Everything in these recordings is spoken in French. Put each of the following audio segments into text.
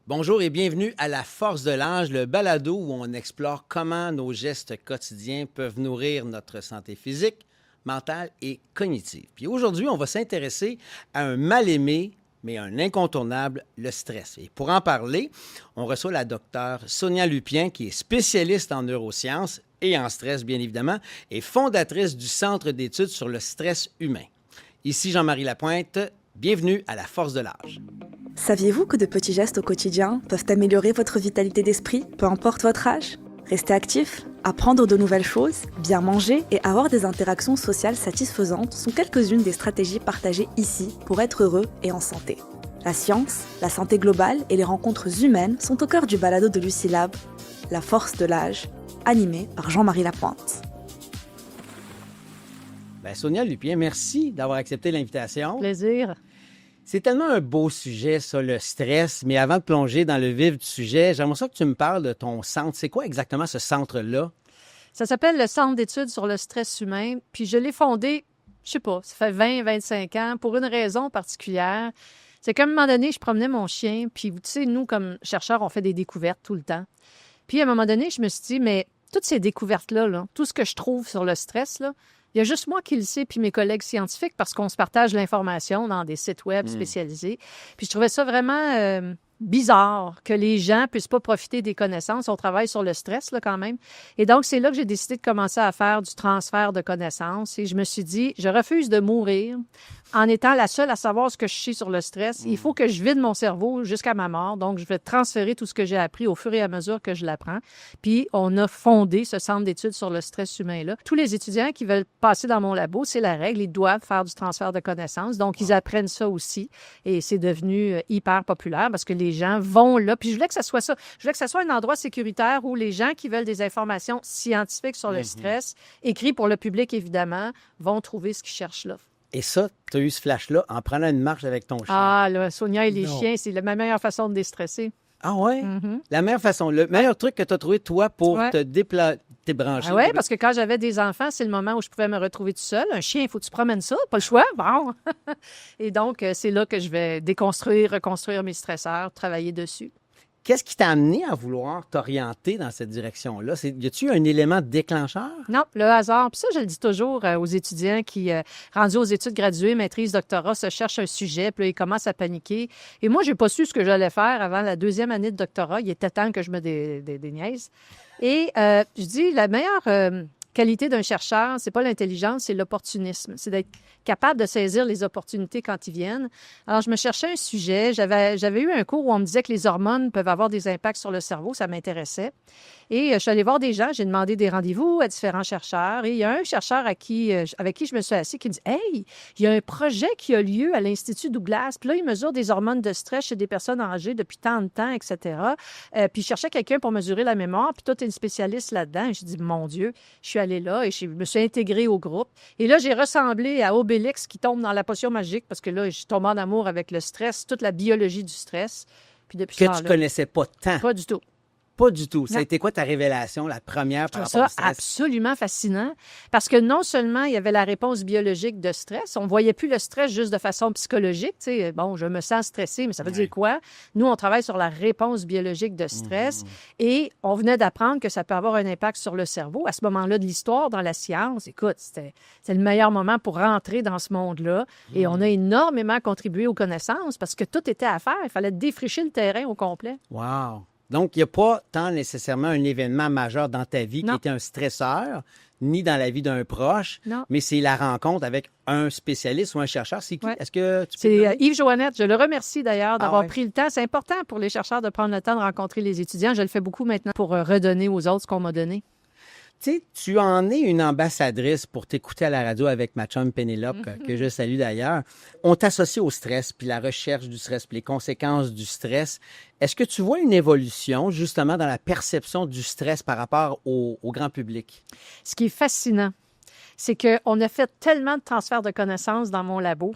Bonjour et bienvenue à La Force de l'Âge, le balado où on explore comment nos gestes quotidiens peuvent nourrir notre santé physique, mentale et cognitive. Puis aujourd'hui, on va s'intéresser à un mal-aimé, mais un incontournable, le stress. Et pour en parler, on reçoit la docteure Sonia Lupien, qui est spécialiste en neurosciences et en stress, bien évidemment, et fondatrice du Centre d'études sur le stress humain. Ici Jean-Marie Lapointe, bienvenue à La Force de l'Âge. Saviez-vous que de petits gestes au quotidien peuvent améliorer votre vitalité d'esprit, peu importe votre âge? Rester actif, apprendre de nouvelles choses, bien manger et avoir des interactions sociales satisfaisantes sont quelques-unes des stratégies partagées ici pour être heureux et en santé. La science, la santé globale et les rencontres humaines sont au cœur du balado de Lucie Lab, La Force de l'Âge, animé par Jean-Marie Lapointe. Sonia Lupien, merci d'avoir accepté l'invitation. Plaisir. C'est tellement un beau sujet, ça, le stress. Mais avant de plonger dans le vif du sujet, j'aimerais ça que tu me parles de ton centre. C'est quoi exactement ce centre-là? Ça s'appelle le Centre d'études sur le stress humain. Puis je l'ai fondé, je sais pas, ça fait 20-25 ans pour une raison particulière. C'est qu'à un moment donné, je promenais mon chien. Puis, tu sais, nous, comme chercheurs, on fait des découvertes tout le temps. Puis, à un moment donné, je me suis dit, mais toutes ces découvertes-là, là, tout ce que je trouve sur le stress, là, il y a juste moi qui le sais, puis mes collègues scientifiques, parce qu'on se partage l'information dans des sites web spécialisés. Puis je trouvais ça vraiment bizarre que les gens puissent pas profiter des connaissances. On travaille sur le stress, là, quand même. Et donc, c'est là que j'ai décidé de commencer à faire du transfert de connaissances. Et je me suis dit, je refuse de mourir en étant la seule à savoir ce que je sais sur le stress. Il faut que je vide mon cerveau jusqu'à ma mort. Donc, je vais transférer tout ce que j'ai appris au fur et à mesure que je l'apprends. Puis, on a fondé ce centre d'études sur le stress humain-là. Tous les étudiants qui veulent passer dans mon labo, c'est la règle, ils doivent faire du transfert de connaissances. Donc, ils apprennent ça aussi. Et c'est devenu hyper populaire parce que les gens vont là. Puis, je voulais que ça soit ça. Je voulais que ça soit un endroit sécuritaire où les gens qui veulent des informations scientifiques sur le stress, écrit pour le public, évidemment, vont trouver ce qu'ils cherchent là. Et ça, tu as eu ce flash-là en prenant une marche avec ton chien. Ah, là, Sonia et les chiens, c'est ma meilleure façon de déstresser. Ah ouais? Mm-hmm. La meilleure façon, le meilleur truc que tu as trouvé, toi, pour te débrancher. Ah oui, parce que quand j'avais des enfants, c'est le moment où je pouvais me retrouver tout seul. Un chien, il faut que tu promènes ça, pas le choix. Bon. Et donc, c'est là que je vais déconstruire, reconstruire mes stresseurs, travailler dessus. Qu'est-ce qui t'a amené à vouloir t'orienter dans cette direction-là? Y a-tu un élément déclencheur? Non, le hasard. Puis ça, je le dis toujours aux étudiants qui, rendus aux études graduées, maîtrise, doctorat, se cherchent un sujet, puis là, ils commencent à paniquer. Et moi, j'ai pas su ce que j'allais faire avant la deuxième année de doctorat. Il était temps que je me déniaise. Et je dis, la meilleure qualité d'un chercheur, c'est pas l'intelligence, c'est l'opportunisme. C'est d'être capable de saisir les opportunités quand ils viennent. Alors, je me cherchais un sujet. J'avais eu un cours où on me disait que les hormones peuvent avoir des impacts sur le cerveau. Ça m'intéressait. Et je suis allée voir des gens. J'ai demandé des rendez-vous à différents chercheurs. Et il y a un chercheur avec qui je me suis assise qui me dit « Hey, il y a un projet qui a lieu à l'Institut Douglas. Puis là, il mesure des hormones de stress chez des personnes âgées depuis tant de temps, etc. Puis je cherchais quelqu'un pour mesurer la mémoire. Puis toi, tu es une spécialiste là-dedans. » Et j'ai dit « Mon Dieu, je suis allée là et je me suis intégrée au groupe. » Et là, j'ai ressemblé à Obélix qui tombe dans la potion magique parce que là, je tombe en amour avec le stress, toute la biologie du stress. Puis depuis Que tu connaissais pas tant. Pas du tout. Pas du tout. Ça a Non. été quoi ta révélation, la première par Je trouve rapport ça au stress? absolument fascinant parce que non seulement il y avait la réponse biologique de stress, on voyait plus le stress juste de façon psychologique. Tu sais, bon, je me sens stressé, mais ça veut dire quoi? Nous, on travaille sur la réponse biologique de stress et on venait d'apprendre que ça peut avoir un impact sur le cerveau. À ce moment-là de l'histoire, dans la science, écoute, c'est le meilleur moment pour rentrer dans ce monde-là et on a énormément contribué aux connaissances parce que tout était à faire. Il fallait défricher le terrain au complet. Wow! Donc, il n'y a pas tant nécessairement un événement majeur dans ta vie qui Non. était un stresseur, ni dans la vie d'un proche, Non. mais c'est la rencontre avec un spécialiste ou un chercheur. C'est qui? Ouais. Est-ce que tu peux C'est le nommer? Yves Joannette. Je le remercie d'ailleurs d'avoir ouais. pris le temps. C'est important pour les chercheurs de prendre le temps de rencontrer les étudiants. Je le fais beaucoup maintenant pour redonner aux autres ce qu'on m'a donné. Tu sais, tu en es une ambassadrice pour t'écouter à la radio avec ma chum Pénélope, que je salue d'ailleurs. On t'associe au stress, puis la recherche du stress, puis les conséquences du stress. Est-ce que tu vois une évolution, justement, dans la perception du stress par rapport au grand public? Ce qui est fascinant, c'est qu'on a fait tellement de transferts de connaissances dans mon labo.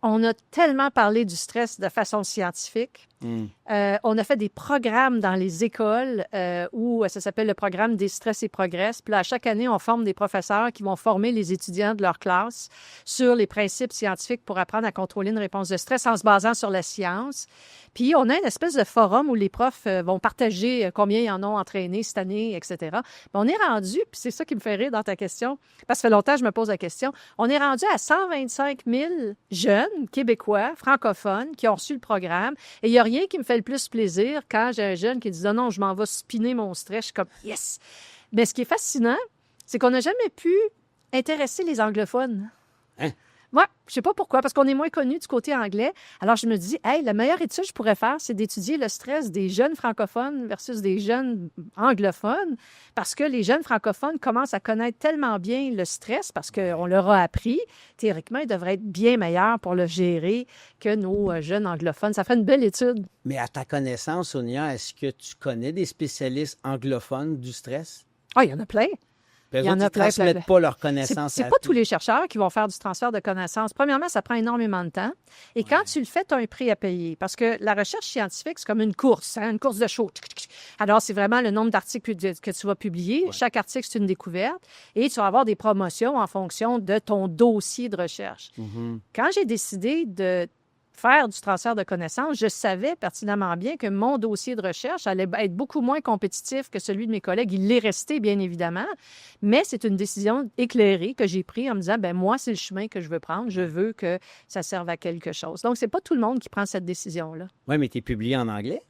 On a tellement parlé du stress de façon scientifique. On a fait des programmes dans les écoles où ça s'appelle le programme Déstress et Progresse. Puis là, à chaque année, on forme des professeurs qui vont former les étudiants de leur classe sur les principes scientifiques pour apprendre à contrôler une réponse de stress en se basant sur la science. Puis on a une espèce de forum où les profs vont partager combien ils en ont entraîné cette année, etc. Mais on est rendu, puis c'est ça qui me fait rire dans ta question, parce que ça fait longtemps que je me pose la question, on est rendu à 125 000 jeunes québécois, francophones, qui ont reçu le programme. Et il n'y a rien qui me fait le plus plaisir quand j'ai un jeune qui dit « Non, non, je m'en vais spinner mon stress. » Je suis comme « Yes! » Mais ce qui est fascinant, c'est qu'on n'a jamais pu intéresser les anglophones. Hein? Moi, je sais pas pourquoi, parce qu'on est moins connus du côté anglais. Alors, je me dis, hey, la meilleure étude que je pourrais faire, c'est d'étudier le stress des jeunes francophones versus des jeunes anglophones, parce que les jeunes francophones commencent à connaître tellement bien le stress, parce qu'on leur a appris. Théoriquement, ils devraient être bien meilleurs pour le gérer que nos jeunes anglophones. Ça fait une belle étude. Mais à ta connaissance, Sonia, est-ce que tu connais des spécialistes anglophones du stress? Ah, il y en a plein. Puis eux Il y en autres, a ils plein, transmettent plein. pas leurs connaissances C'est à pas tous les chercheurs qui vont faire du transfert de connaissances. Premièrement, ça prend énormément de temps. Et quand tu le fais, tu as un prix à payer. Parce que la recherche scientifique, c'est comme une course, une course de show. Alors, c'est vraiment le nombre d'articles que tu vas publier. Ouais. Chaque article, c'est une découverte. Et tu vas avoir des promotions en fonction de ton dossier de recherche. Mhm. Quand j'ai décidé de faire du transfert de connaissances, je savais pertinemment bien que mon dossier de recherche allait être beaucoup moins compétitif que celui de mes collègues. Il l'est resté, bien évidemment, mais c'est une décision éclairée que j'ai prise en me disant, ben moi, c'est le chemin que je veux prendre. Je veux que ça serve à quelque chose. Donc, c'est pas tout le monde qui prend cette décision-là. Oui, mais tu es publié en anglais?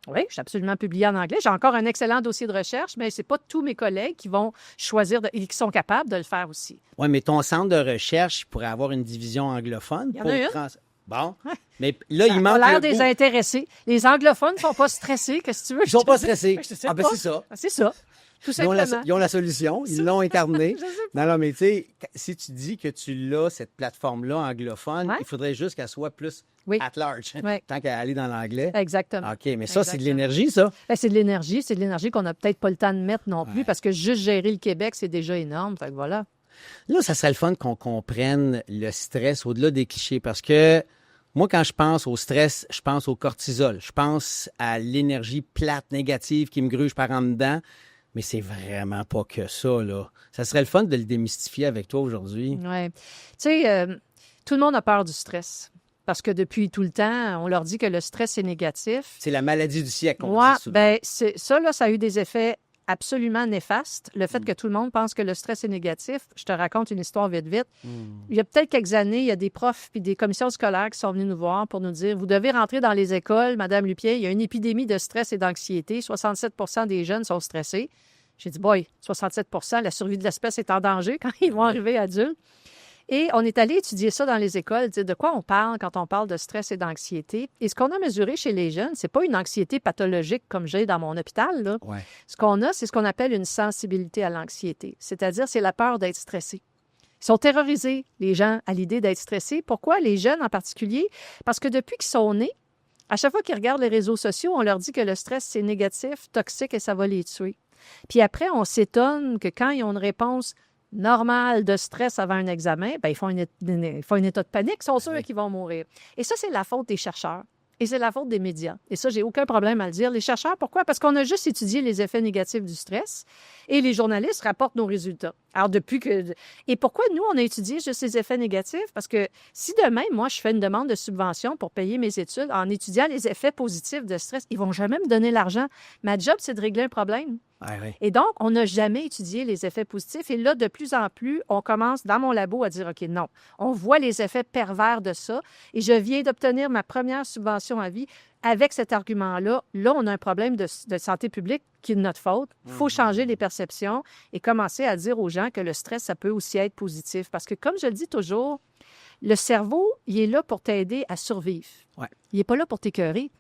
Oui, je suis absolument publiée en anglais. J'ai encore un excellent dossier de recherche, mais c'est pas tous mes collègues qui vont choisir et qui sont capables de le faire aussi. Oui, mais ton centre de recherche pourrait avoir une division anglophone. Il y en a une. Bon. Mais là, Ça il a manque l'air le des bout. intéressés. Les anglophones ne sont pas stressés. Qu'est-ce que tu veux? Ils sont pas stressés. Je sais Ah, ben pas. c'est ça. C'est ça. Tout Ils ont, simplement. ils ont la solution, ils l'ont incarnée. Je sais pas. Non, non, mais tu sais, si tu dis que tu l'as, cette plateforme-là anglophone, Ouais. il faudrait juste qu'elle soit plus Oui. at large, Ouais. tant qu'à aller dans l'anglais. Exactement. OK, mais ça, c'est de Exactement. l'énergie, ça. Ben, c'est de l'énergie. C'est de l'énergie qu'on n'a peut-être pas le temps de mettre non plus Ouais. parce que juste gérer le Québec, c'est déjà énorme. Fait que voilà. Là, ça serait le fun qu'on comprenne le stress au-delà des clichés parce que moi, quand je pense au stress, je pense au cortisol. Je pense à l'énergie plate, négative qui me gruge par en dedans. Mais c'est vraiment pas que ça, là. Ça serait le fun de le démystifier avec toi aujourd'hui. Ouais. Tu sais, tout le monde a peur du stress parce que depuis tout le temps, on leur dit que le stress est négatif. C'est la maladie du siècle, on Moi, dit souvent. ben, ça, là, ça a eu des effets absolument néfastes. Le fait que tout le monde pense que le stress est négatif, je te raconte une histoire vite. Il y a peut-être quelques années, il y a des profs puis des commissions scolaires qui sont venus nous voir pour nous dire, vous devez rentrer dans les écoles, Madame Lupier, il y a une épidémie de stress et d'anxiété. 67 des jeunes sont stressés. J'ai dit, boy, 67 la survie de l'espèce est en danger quand ils vont arriver adultes. Et on est allé étudier ça dans les écoles, dire de quoi on parle quand on parle de stress et d'anxiété. Et ce qu'on a mesuré chez les jeunes, c'est pas une anxiété pathologique comme j'ai dans mon hôpital, là. Ouais. Ce qu'on a, c'est ce qu'on appelle une sensibilité à l'anxiété. C'est-à-dire, c'est la peur d'être stressé. Ils sont terrorisés, les gens, à l'idée d'être stressés. Pourquoi? Les jeunes en particulier. Parce que depuis qu'ils sont nés, à chaque fois qu'ils regardent les réseaux sociaux, on leur dit que le stress, c'est négatif, toxique et ça va les tuer. Puis après, on s'étonne que quand ils ont une réponse normale de stress avant un examen, bien, ils font un état de panique, ils sont sûrs qu'ils vont mourir. Et ça, c'est la faute des chercheurs. Et c'est la faute des médias. Et ça, j'ai aucun problème à le dire. Les chercheurs, pourquoi? Parce qu'on a juste étudié les effets négatifs du stress et les journalistes rapportent nos résultats. Alors, depuis que... Et pourquoi nous, on a étudié juste les effets négatifs? Parce que si demain, moi, je fais une demande de subvention pour payer mes études en étudiant les effets positifs de stress, ils vont jamais me donner l'argent. Ma job, c'est de régler un problème. Ouais, ouais. Et donc, on n'a jamais étudié les effets positifs. Et là, de plus en plus, on commence dans mon labo à dire, OK, non, on voit les effets pervers de ça. Et je viens d'obtenir ma première subvention à vie avec cet argument-là. Là, on a un problème de santé publique qui est de notre faute. Il faut changer les perceptions et commencer à dire aux gens que le stress, ça peut aussi être positif. Parce que, comme je le dis toujours, le cerveau, il est là pour t'aider à survivre. Ouais. Il n'est pas là pour t'écœurer.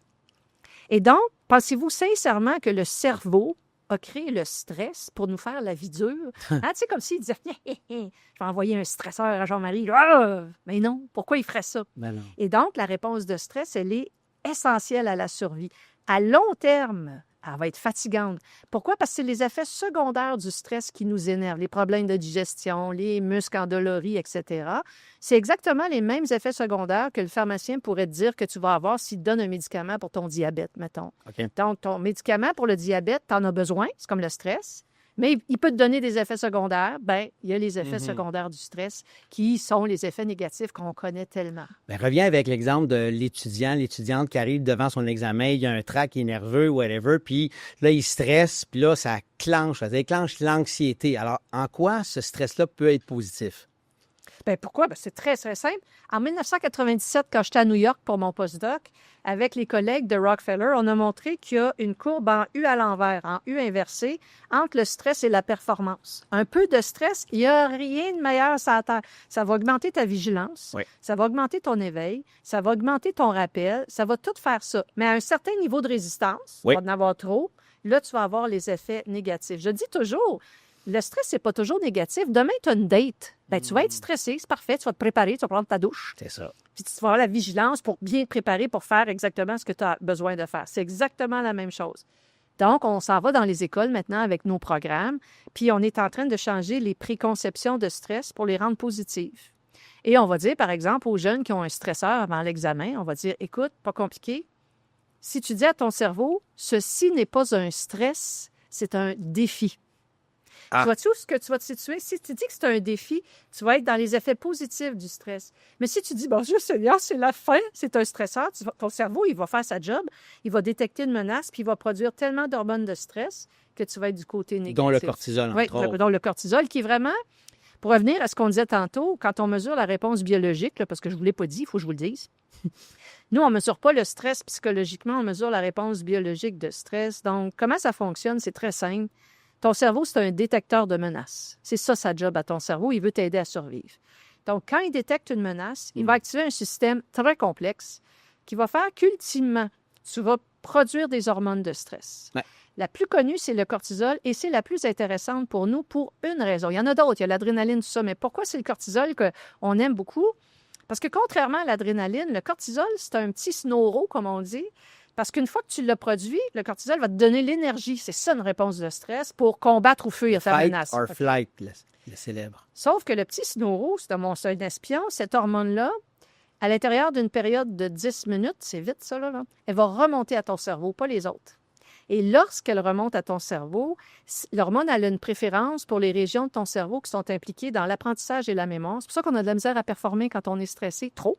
Et donc, pensez-vous sincèrement que le cerveau a créé le stress pour nous faire la vie dure? Tu sais, comme s'il disait, je vais envoyer un stresseur à Jean-Marie. Ah! Mais non, pourquoi il ferait ça? Ben non. Et donc, la réponse de stress, elle est essentielle à la survie. À long terme, elle va être fatigante. Pourquoi? Parce que c'est les effets secondaires du stress qui nous énervent, les problèmes de digestion, les muscles endoloris, etc. C'est exactement les mêmes effets secondaires que le pharmacien pourrait te dire que tu vas avoir s'il te donne un médicament pour ton diabète, mettons. OK. Donc, ton médicament pour le diabète, tu en as besoin, c'est comme le stress. Mais il peut te donner des effets secondaires. Bien, il y a les effets secondaires du stress qui sont les effets négatifs qu'on connaît tellement. Bien, reviens avec l'exemple de l'étudiante qui arrive devant son examen, il y a un trac, il est nerveux, whatever, puis là, il stresse, puis là, ça déclenche l'anxiété. Alors, en quoi ce stress-là peut être positif? Bien, pourquoi? Bien, c'est très, très simple. En 1997, quand j'étais à New York pour mon postdoc, avec les collègues de Rockefeller, on a montré qu'il y a une courbe en U à l'envers, en U inversé, entre le stress et la performance. Un peu de stress, il n'y a rien de meilleur sur la Terre. Ça va augmenter ta vigilance, Oui. ça va augmenter ton éveil, ça va augmenter ton rappel, ça va tout faire ça. Mais à un certain niveau de résistance, Oui. il va en avoir trop, là, tu vas avoir les effets négatifs. Je dis toujours, le stress, c'est pas toujours négatif. Demain, tu as une date. Bien, tu vas être stressé, c'est parfait. Tu vas te préparer, tu vas prendre ta douche. C'est ça. Puis tu vas avoir la vigilance pour bien te préparer pour faire exactement ce que tu as besoin de faire. C'est exactement la même chose. Donc, on s'en va dans les écoles maintenant avec nos programmes, puis on est en train de changer les préconceptions de stress pour les rendre positives. Et on va dire, par exemple, aux jeunes qui ont un stresseur avant l'examen, on va dire, écoute, pas compliqué. Si tu dis à ton cerveau, ceci n'est pas un stress, c'est un défi. Tu vois-tu où ce que tu vas te situer? Si tu dis que c'est un défi, tu vas être dans les effets positifs du stress. Mais si tu dis, bon, juste Seigneur, c'est la fin, c'est un stresseur, ton cerveau, il va faire sa job, il va détecter une menace, puis il va produire tellement d'hormones de stress que tu vas être du côté négatif. Dont le cortisol, entre Oui, autres. dont le cortisol, qui est vraiment, pour revenir à ce qu'on disait tantôt, quand on mesure la réponse biologique, là, parce que je ne vous l'ai pas dit, il faut que je vous le dise. Nous, on ne mesure pas le stress psychologiquement, on mesure la réponse biologique de stress. Donc, comment ça fonctionne? C'est très simple. Ton cerveau, c'est un détecteur de menaces. C'est ça, sa job à ton cerveau. Il veut t'aider à survivre. Donc, quand il détecte une menace, il va activer un système très complexe qui va faire qu'ultimement, tu vas produire des hormones de stress. Ouais. La plus connue, c'est le cortisol et c'est la plus intéressante pour nous pour une raison. Il y en a d'autres, il y a l'adrénaline, tout ça, mais pourquoi c'est le cortisol qu'on aime beaucoup? Parce que contrairement à l'adrénaline, le cortisol, c'est un petit snoro, comme on dit. Parce qu'une fois que tu l'as produit, le cortisol va te donner l'énergie. C'est ça une réponse de stress pour combattre ou fuir ta Fight menace. or flight, le célèbre. Sauf que le petit snoro, c'est un espion, cette hormone-là, à l'intérieur d'une période de 10 minutes, c'est vite ça, là, elle va remonter à ton cerveau, pas les autres. Et lorsqu'elle remonte à ton cerveau, l'hormone a une préférence pour les régions de ton cerveau qui sont impliquées dans l'apprentissage et la mémoire. C'est pour ça qu'on a de la misère à performer quand on est stressé, trop.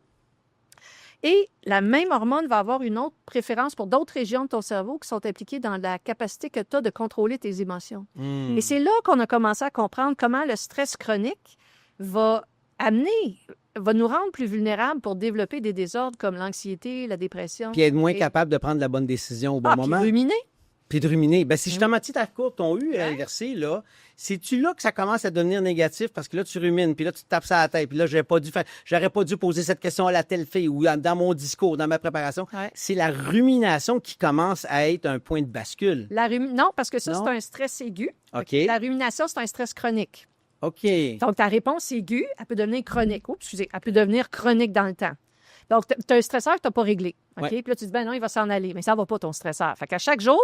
Et la même hormone va avoir une autre préférence pour d'autres régions de ton cerveau qui sont impliquées dans la capacité que tu as de contrôler tes émotions. Et c'est là qu'on a commencé à comprendre comment le stress chronique va nous rendre plus vulnérables pour développer des désordres comme l'anxiété, la dépression. Puis être moins capable de prendre la bonne décision au bon moment. Puis ruminer. Puis de ruminer. Ben, si justement, tu ta courbe, ton U inversé, là, c'est-tu là que ça commence à devenir négatif parce que là, tu rumines, puis là, tu te tapes ça à la tête, puis là, j'aurais pas dû poser cette question à la telle fille ou dans mon discours, dans ma préparation. Ouais. C'est la rumination qui commence à être un point de bascule. Non, parce que ça, Non? c'est un stress aigu. OK. La rumination, c'est un stress chronique. OK. Donc, ta réponse aiguë, elle peut devenir chronique. Elle peut devenir chronique dans le temps. Donc, tu as un stresseur que tu n'as pas réglé. OK? Ouais. Puis là, tu dis, ben non, il va s'en aller. Mais ça ne va pas, ton stresseur. Fait qu'à chaque jour,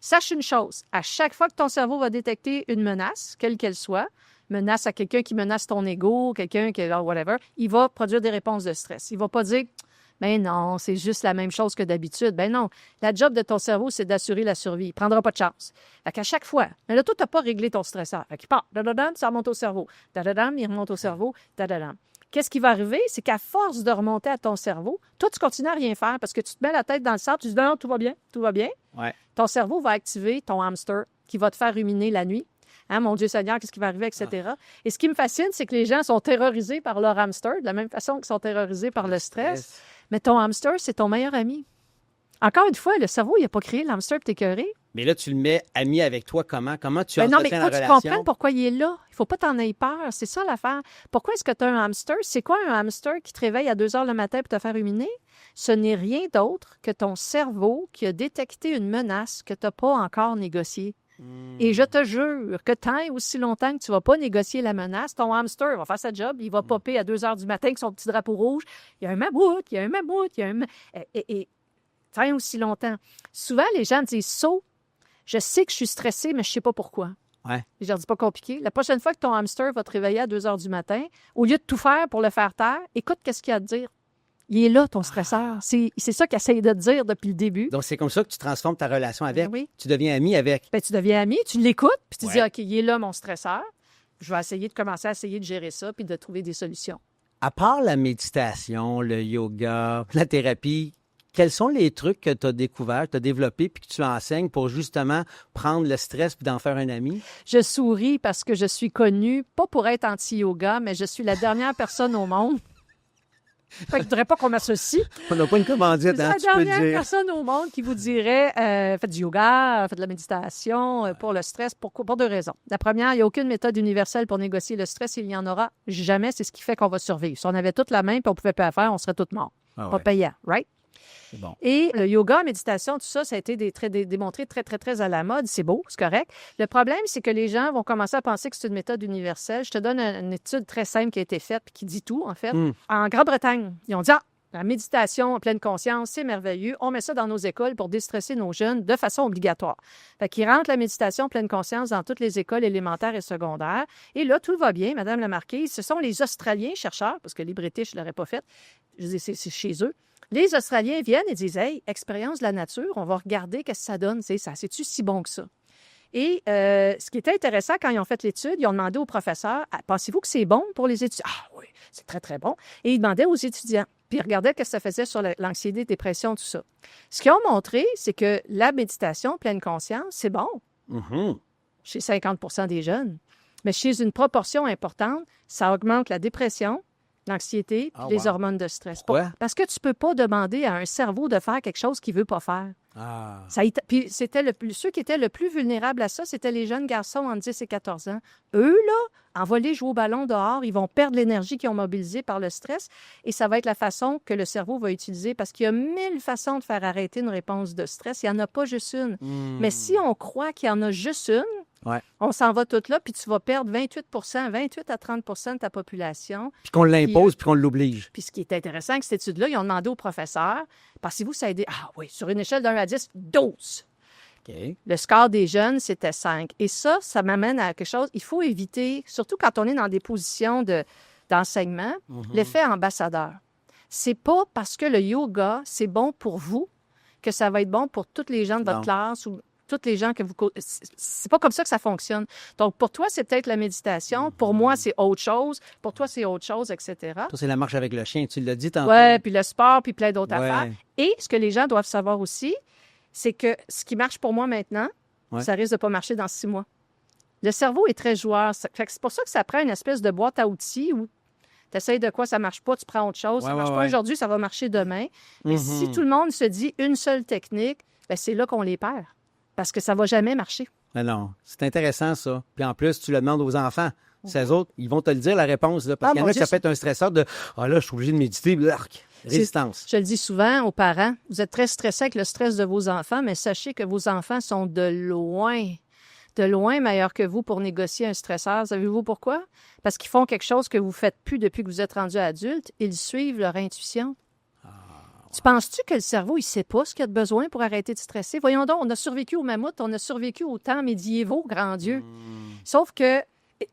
sache une chose. À chaque fois que ton cerveau va détecter une menace, quelle qu'elle soit, menace à quelqu'un qui menace ton ego, quelqu'un qui, whatever, il va produire des réponses de stress. Il ne va pas dire, ben non, c'est juste la même chose que d'habitude. Ben non. La job de ton cerveau, c'est d'assurer la survie. Il ne prendra pas de chance. Fait qu'à chaque fois, mais là, toi, tu n'as pas réglé ton stresseur. Fait qu'il part, ça remonte au cerveau. Il remonte au cerveau. Qu'est-ce qui va arriver? C'est qu'à force de remonter à ton cerveau, toi, tu continues à rien faire parce que tu te mets la tête dans le sable, tu dis non, tout va bien. Ouais. Ton cerveau va activer ton hamster qui va te faire ruminer la nuit. Hein, mon Dieu Seigneur, qu'est-ce qui va arriver, etc. Et ce qui me fascine, c'est que les gens sont terrorisés par leur hamster de la même façon qu'ils sont terrorisés par le stress. Mais ton hamster, c'est ton meilleur ami. Encore une fois, le cerveau, il n'a pas créé l'hamster pour t'écœurer. Mais là, tu le mets ami avec toi comment? Comment tu non, mais entretiens il faut la que tu relation? comprennes pourquoi il est là. Il ne faut pas t'en aies peur. C'est ça l'affaire. Pourquoi est-ce que tu as un hamster? C'est quoi un hamster qui te réveille à 2 heures le matin pour te faire ruminer? Ce n'est rien d'autre que ton cerveau qui a détecté une menace que tu n'as pas encore négociée. Et je te jure que tant et aussi longtemps que tu ne vas pas négocier la menace, ton hamster va faire sa job, il va popper à 2 heures du matin avec son petit drapeau rouge. Il y a un mammouth, il y a un mammouth, il y a un... Et tant aussi longtemps. Souvent, les gens disent saut. Je sais que je suis stressée, mais je ne sais pas pourquoi. Ouais. Je leur dis pas compliqué. La prochaine fois que ton hamster va te réveiller à 2 heures du matin, au lieu de tout faire pour le faire taire, écoute qu'est-ce qu'il a à te dire. Il est là, ton stresseur. C'est ça qu'il essaye de te dire depuis le début. Donc, c'est comme ça que tu transformes ta relation avec. Oui. Tu deviens ami avec. Ben, tu deviens ami, tu l'écoutes, puis tu Ouais. dis, OK, il est là, mon stresseur. Je vais essayer de commencer à essayer de gérer ça, puis de trouver des solutions. À part la méditation, le yoga, la thérapie, quels sont les trucs que tu as découverts, que tu as développés, puis que tu enseignes pour justement prendre le stress puis d'en faire un ami? Je souris parce que je suis connue, pas pour être anti-yoga, mais je suis la dernière personne au monde. Fait que je ne voudrais pas qu'on m'associe. On n'a pas une commandite, C'est hein, la tu peux le dernière dire. personne au monde qui vous dirait faites du yoga, faites de la méditation pour le stress. Pour 2 raisons. La première, il n'y a aucune méthode universelle pour négocier le stress. Il n'y en aura jamais. C'est ce qui fait qu'on va survivre. Si on avait toute la main et on ne pouvait pas la faire, on serait tous morts. Ah Pas ouais, payant, right? c'est bon. Et le yoga, la méditation, tout ça, ça a été démontré très, très, très à la mode. C'est beau, c'est correct. Le problème, c'est que les gens vont commencer à penser que c'est une méthode universelle. Je te donne une étude très simple qui a été faite et qui dit tout, en fait. En Grande-Bretagne, ils ont dit la méditation en pleine conscience, c'est merveilleux. On met ça dans nos écoles pour déstresser nos jeunes de façon obligatoire. Fait qu'ils rentrent la méditation en pleine conscience dans toutes les écoles élémentaires et secondaires. Et là, tout va bien, Madame la Marquise. Ce sont les Australiens chercheurs, parce que les British ne l'auraient pas fait. Je dis, c'est chez eux. Les Australiens viennent et disent, hey, expérience de la nature, on va regarder qu'est-ce que ça donne. C'est-tu si bon que ça? Et ce qui était intéressant, quand ils ont fait l'étude, ils ont demandé aux professeurs, pensez-vous que c'est bon pour les étudiants? Ah oui, c'est très, très bon. Et ils demandaient aux étudiants. Puis ils regardaient ce que ça faisait sur l'anxiété, la dépression, tout ça. Ce qu'ils ont montré, c'est que la méditation, pleine conscience, c'est bon Mhm. chez 50 des jeunes. Mais chez une proportion importante, ça augmente la dépression, l'anxiété, puis les hormones de stress. Pourquoi? Parce que tu ne peux pas demander à un cerveau de faire quelque chose qu'il ne veut pas faire. Ah. Puis ceux qui étaient le plus vulnérables à ça, c'était les jeunes garçons entre 10 et 14 ans. Eux, là, envoler jouer au ballon dehors, ils vont perdre l'énergie qu'ils ont mobilisée par le stress et ça va être la façon que le cerveau va utiliser parce qu'il y a 1000 façons de faire arrêter une réponse de stress. Il n'y en a pas juste une. Mais si on croit qu'il y en a juste une, on s'en va tout là, puis tu vas perdre 28 à 30 de ta population. Puis qu'on l'impose, puis qu'on l'oblige. Puis ce qui est intéressant avec cette étude-là, ils ont demandé aux professeurs, pensez-vous ça a aidé? Ah oui, sur une échelle de 1 à 10, 12. OK. Le score des jeunes, c'était 5. Et ça m'amène à quelque chose. Il faut éviter, surtout quand on est dans des positions d'enseignement, l'effet ambassadeur. C'est pas parce que le yoga, c'est bon pour vous que ça va être bon pour toutes les gens de votre classe ou toutes les gens que vous... C'est pas comme ça que ça fonctionne. Donc, pour toi, c'est peut-être la méditation. Pour moi, c'est autre chose. Pour toi, c'est autre chose, etc. Ça, c'est la marche avec le chien. Tu l'as dit tantôt. Oui, puis le sport, puis plein d'autres Ouais. affaires. Et ce que les gens doivent savoir aussi, c'est que ce qui marche pour moi maintenant, ça risque de pas marcher dans 6 mois. Le cerveau est très joueur. Fait que c'est pour ça que ça prend une espèce de boîte à outils où tu essaies de quoi, ça marche pas, tu prends autre chose. Ça marche pas aujourd'hui, ça va marcher demain. Mais si tout le monde se dit une seule technique, ben c'est là qu'on les perd. Parce que ça va jamais marcher. Mais non, c'est intéressant, ça. Puis en plus, tu le demandes aux enfants. Ces autres, ils vont te le dire, la réponse. Là, parce qu'il y en a qui ça peut être un stresseur de « Ah là, je suis obligé de méditer. » Résistance. Je le dis souvent aux parents, vous êtes très stressés avec le stress de vos enfants, mais sachez que vos enfants sont de loin meilleurs que vous pour négocier un stresseur. Savez-vous pourquoi? Parce qu'ils font quelque chose que vous ne faites plus depuis que vous êtes rendu adulte. Ils suivent leur intuition. Tu penses-tu que le cerveau, il ne sait pas ce qu'il a de besoin pour arrêter de stresser? Voyons donc, on a survécu aux mammouths, on a survécu aux temps médiévaux, grand Dieu. Sauf que,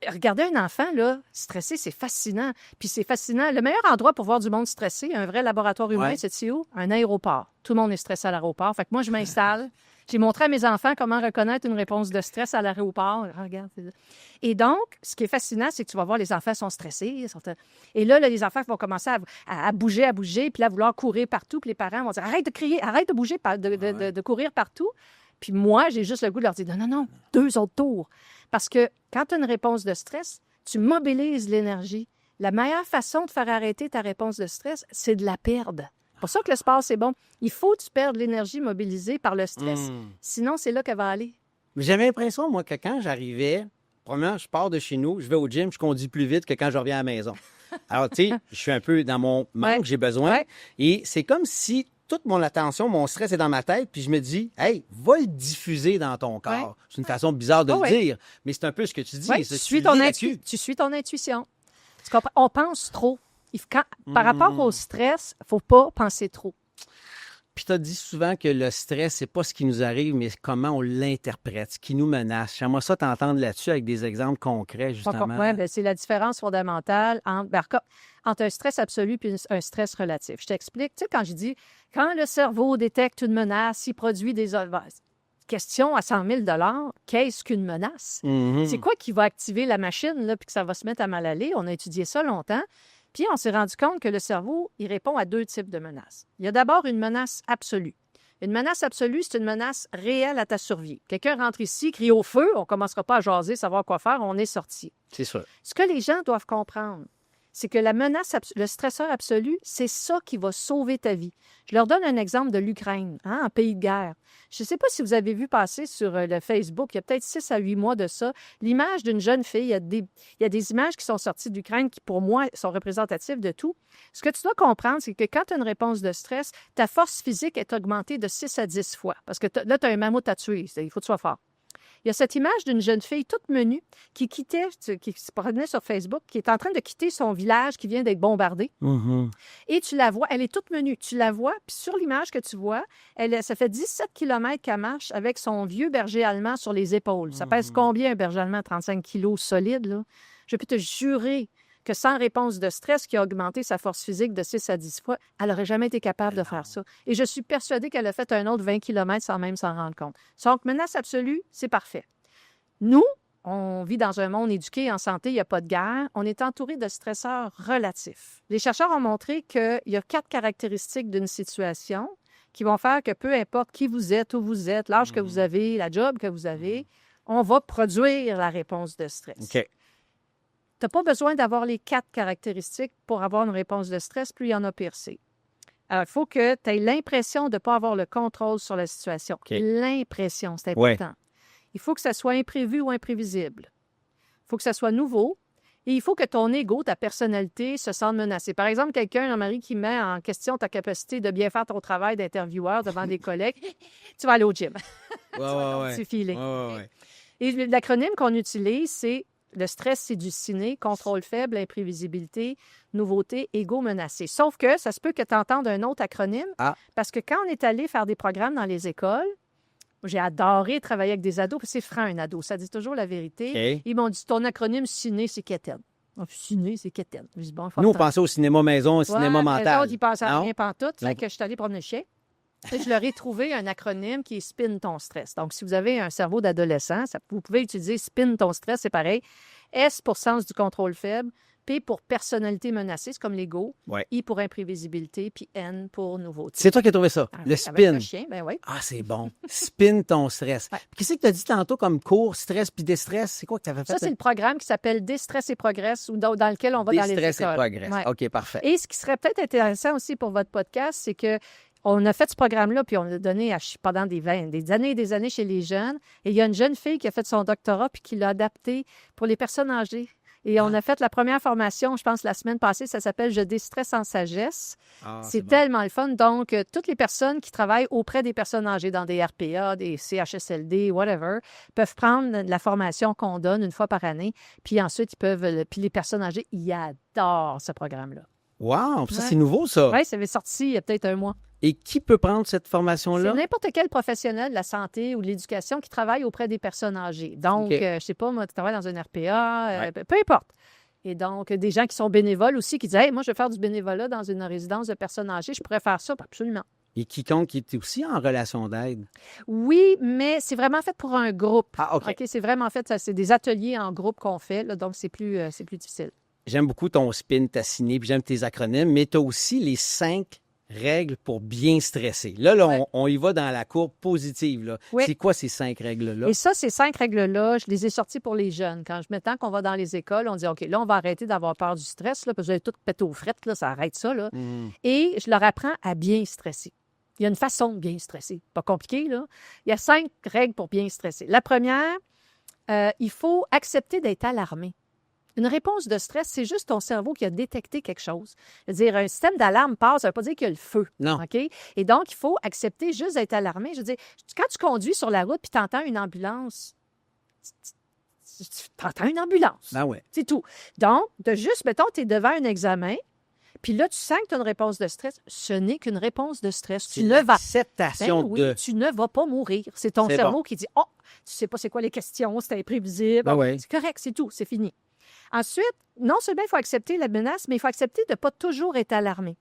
regardez un enfant, là, stressé, c'est fascinant. Puis c'est fascinant. Le meilleur endroit pour voir du monde stressé, un vrai laboratoire humain, c'est où? Un aéroport. Tout le monde est stressé à l'aéroport. Fait que moi, je m'installe. J'ai montré à mes enfants comment reconnaître une réponse de stress à l'aéroport. Regarde. Et donc, ce qui est fascinant, c'est que tu vas voir, les enfants sont stressés. Et là, les enfants vont commencer à bouger, puis là, à vouloir courir partout. Puis les parents vont dire, arrête de crier, arrête de bouger, de courir partout. Puis moi, j'ai juste le goût de leur dire, non, 2 autres tours. Parce que quand tu as une réponse de stress, tu mobilises l'énergie. La meilleure façon de faire arrêter ta réponse de stress, c'est de la perdre. C'est pour ça que le sport, c'est bon. Il faut que tu perdes l'énergie mobilisée par le stress. Sinon, c'est là qu'elle va aller. J'avais l'impression, moi, que quand j'arrivais, premièrement, je pars de chez nous, je vais au gym, je conduis plus vite que quand je reviens à la maison. Alors, tu sais, je suis un peu dans mon manque, j'ai besoin. Et c'est comme si toute mon attention, mon stress est dans ma tête, puis je me dis, hey, va le diffuser dans ton corps. C'est une façon bizarre de le dire, mais c'est un peu ce que tu dis. Tu suis ton intuition. Tu comprends? On pense trop. Par rapport au stress, il ne faut pas penser trop. Puis tu as dit souvent que le stress, c'est pas ce qui nous arrive, mais comment on l'interprète, ce qui nous menace. J'aimerais ça t'entendre là-dessus avec des exemples concrets, justement. Oui, bien, c'est la différence fondamentale entre un stress absolu et un stress relatif. Je t'explique. Tu sais, quand je dis, quand le cerveau détecte une menace, il produit des... Question à 100 000 qu'est-ce qu'une menace? Mhm. C'est quoi qui va activer la machine, là, puis que ça va se mettre à mal aller? On a étudié ça longtemps. Puis on s'est rendu compte que le cerveau, il répond à 2 types de menaces. Il y a d'abord une menace absolue. Une menace absolue, c'est une menace réelle à ta survie. Quelqu'un rentre ici, crie au feu, on ne commencera pas à jaser, savoir quoi faire, on est sorti. C'est sûr. Ce que les gens doivent comprendre, c'est que la menace, le stresseur absolu, c'est ça qui va sauver ta vie. Je leur donne un exemple de l'Ukraine, en pays de guerre. Je ne sais pas si vous avez vu passer sur le Facebook, il y a peut-être 6 à 8 mois de ça, l'image d'une jeune fille. Il y a des images qui sont sorties d'Ukraine qui, pour moi, sont représentatives de tout. Ce que tu dois comprendre, c'est que quand tu as une réponse de stress, ta force physique est augmentée de 6 à 10 fois. Parce que là, tu as un mammouth à tuer. Il faut que tu sois fort. Il y a cette image d'une jeune fille toute menue qui se promenait sur Facebook, qui est en train de quitter son village qui vient d'être bombardé. Mhm. Et tu la vois, elle est toute menue. Tu la vois, puis sur l'image que tu vois, ça fait 17 km qu'elle marche avec son vieux berger allemand sur les épaules. Ça pèse combien un berger allemand? 35 kilos solide, là? Je peux te jurer que sans réponse de stress qui a augmenté sa force physique de 6 à 10 fois, elle n'aurait jamais été capable de faire ça. Et je suis persuadée qu'elle a fait un autre 20 km sans même s'en rendre compte. Donc, menace absolue, c'est parfait. Nous, on vit dans un monde éduqué, en santé, il n'y a pas de guerre. On est entouré de stresseurs relatifs. Les chercheurs ont montré qu'il y a 4 caractéristiques d'une situation qui vont faire que peu importe qui vous êtes, où vous êtes, l'âge que vous avez, la job que vous avez, on va produire la réponse de stress. OK. Tu n'as pas besoin d'avoir les 4 caractéristiques pour avoir une réponse de stress, plus il y en a, pire c'est. Alors, il faut que tu aies l'impression de ne pas avoir le contrôle sur la situation. OK. L'impression, c'est important. Il faut que ça soit imprévu ou imprévisible. Il faut que ça soit nouveau. Et il faut que ton ego, ta personnalité, se sente menacée. Par exemple, quelqu'un, Jean-Marie, qui met en question ta capacité de bien faire ton travail d'intervieweur devant des collègues, tu vas aller au gym. Ouais. Filé. Ouais. Et l'acronyme qu'on utilise, c'est le stress, c'est du ciné, contrôle faible, imprévisibilité, nouveauté, ego menacé. Sauf que ça se peut que tu entendes un autre acronyme, parce que quand on est allé faire des programmes dans les écoles, j'ai adoré travailler avec des ados, parce que c'est franc, un ado, ça dit toujours la vérité. Okay. Ils m'ont dit, ton acronyme ciné, c'est quétaine. Ciné, c'est quétaine. Bon, nous, on pensait au cinéma maison, au cinéma mental. Les autres, ils pensaient à rien pantoute. Non. Fait que je suis allée promener le chien. Et je leur ai trouvé un acronyme qui est Spin ton stress. Donc, si vous avez un cerveau d'adolescent, vous pouvez utiliser Spin ton stress, c'est pareil. S pour sens du contrôle faible, P pour personnalité menacée, c'est comme l'ego, I pour imprévisibilité, puis N pour nouveauté. C'est toi qui as trouvé ça, le spin. Avec le chien, ben oui. Ah, c'est bon. Spin ton stress. Ouais. Qu'est-ce que tu as dit tantôt comme cours, stress puis déstress? C'est quoi que tu avais fait? Ça, c'est le programme qui s'appelle Déstress et Progresse, ou dans lequel on va dans les écoles. Déstress et Progresse. Ouais. OK, parfait. Et ce qui serait peut-être intéressant aussi pour votre podcast, c'est que on a fait ce programme-là, puis on l'a donné pendant des années et des années chez les jeunes. Et il y a une jeune fille qui a fait son doctorat puis qui l'a adapté pour les personnes âgées. Et on a fait la première formation, je pense, la semaine passée. Ça s'appelle « Je déstresse en sagesse ». C'est tellement le fun. Donc, toutes les personnes qui travaillent auprès des personnes âgées dans des RPA, des CHSLD, whatever, peuvent prendre la formation qu'on donne une fois par année. Puis ensuite, puis les personnes âgées, ils adorent ce programme-là. Wow! Ça, c'est nouveau, ça. Oui, ça avait sorti il y a peut-être un mois. Et qui peut prendre cette formation-là? C'est n'importe quel professionnel de la santé ou de l'éducation qui travaille auprès des personnes âgées. Donc, je ne sais pas, moi, tu travailles dans un RPA, peu importe. Et donc, des gens qui sont bénévoles aussi, qui disent « Hey, moi, je vais faire du bénévolat dans une résidence de personnes âgées, je pourrais faire ça. » Absolument. Et quiconque qui est aussi en relation d'aide. Oui, mais c'est vraiment fait pour un groupe. Ah, OK. C'est vraiment fait, c'est des ateliers en groupe qu'on fait, là, donc c'est plus difficile. J'aime beaucoup ton spin, ta ciné, puis j'aime tes acronymes, mais tu as aussi les 5 règles pour bien stresser. Là, on y va dans la courbe positive. Là. Oui. C'est quoi ces 5 règles-là? Et ça, ces 5 règles-là, je les ai sorties pour les jeunes. Maintenant qu'on va dans les écoles, on dit, OK, là, on va arrêter d'avoir peur du stress, là, parce que vous avez tout pété aux frettes, là, ça arrête ça. Là. Et je leur apprends à bien stresser. Il y a une façon de bien stresser. Pas compliqué, là. Il y a 5 règles pour bien stresser. La première, il faut accepter d'être alarmé. Une réponse de stress, c'est juste ton cerveau qui a détecté quelque chose. C'est-à-dire, un système d'alarme passe, ça ne veut pas dire qu'il y a le feu. Non. OK? Et donc, il faut accepter juste d'être alarmé. Je veux dire, quand tu conduis sur la route puis tu entends une ambulance, tu entends une ambulance. Ah ouais. C'est tout. Donc, de juste, mettons, tu es devant un examen, Puis là, tu sens que tu as une réponse de stress. Ce n'est qu'une réponse de stress. Tu ne vas l'acceptation oui, de... tu ne vas pas mourir. C'est ton C'est cerveau bon. qui dit « Oh, tu sais pas c'est quoi les questions, c'est imprévisible. Ben oui. C'est correct, c'est tout, c'est fini. » Ensuite, non seulement il faut accepter la menace, mais il faut accepter de ne pas toujours être alarmé.